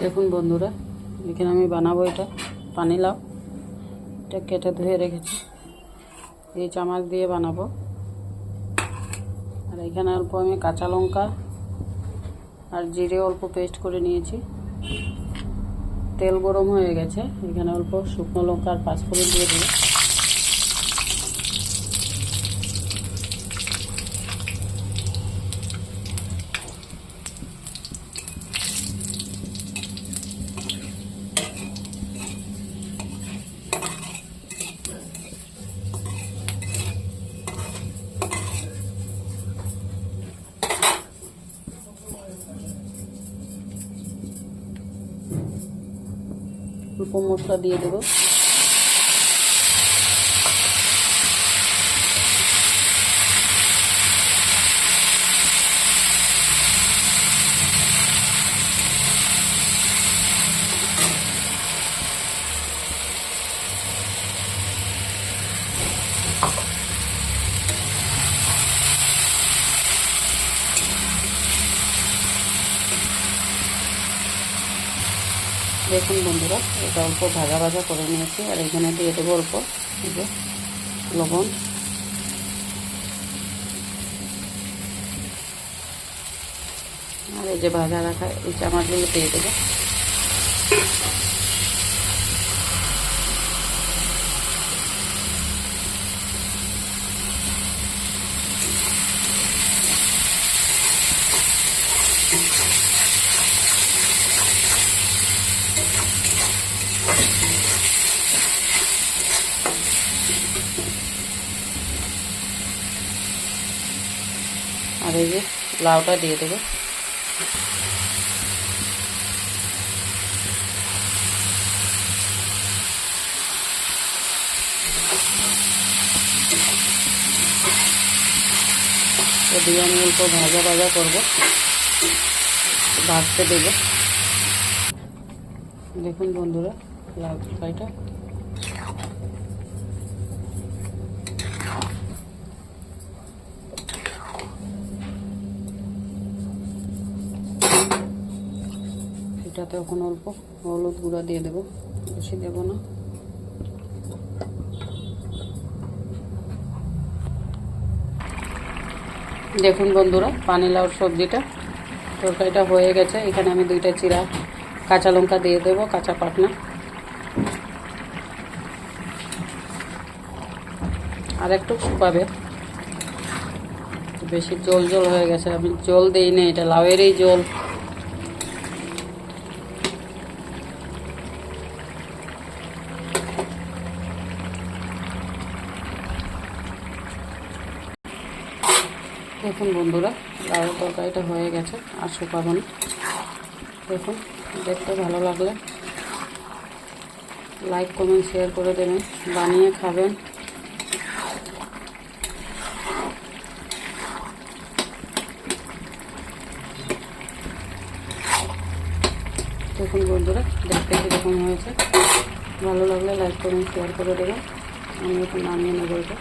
দেখুন বন্ধুরা, এখানে আমি বানাবো এটা পানি লাউ। এটা কেটে ধুয়ে রেখেছি, এই চামচ দিয়ে বানাবো। আর এখানে অল্প আমি কাঁচা লঙ্কা আর জিরে অল্প পেস্ট করে নিয়েছি। তেল গরম হয়ে গেছে, এখানে অল্প শুকনো লঙ্কা আর পাঁচফোড়ন দিয়ে দেবো। অল্প মশলা দিয়ে দেবো। দেখুন বন্ধুরা, এটা অল্প ভাজা ভাজা করে নিয়েছি। আর এখানে দিয়ে দেবো অল্প লবণ। আর এই যে ভাজা রাখা এই চামচগুলো দিয়ে দেবো। আর এই যে লাউটা দিয়ে দেবো। দিয়ে আমি অল্প ভাজা ভাজা করবো, ভাজতে দেবো। দেখুন বন্ধুরা, লাউ তরকারিটা এটাতে এখন অল্প হলুদ গুঁড়া দিয়ে দেবো, বেশি দেবো না। দেখুন বন্ধুরা, পানি লাউর সবজিটা তরকারিটা হয়ে গেছে। এখানে আমি 2টা চিরা কাঁচা লঙ্কা দিয়ে দেবো, কাঁচা পাটনা। আর একটু শুকাবে, বেশি জল জল হয়ে গেছে, আমি জল দিই না, এটা লাউয়েরই জল। দেখুন বন্ধুরা, লাউয়ের তরকারিটা হয়ে গেছে, আর শুকাবো না। দেখুন, দেখতে ভালো লাগলে লাইক কমেন্ট শেয়ার করে দেবেন, বানিয়ে খাবেন। দেখুন বন্ধুরা, দেখতে কীরকম হয়েছে, ভালো লাগলে লাইক কমেন্ট শেয়ার করে দেবেন। আমি এখন নামিয়ে নেবো এটা।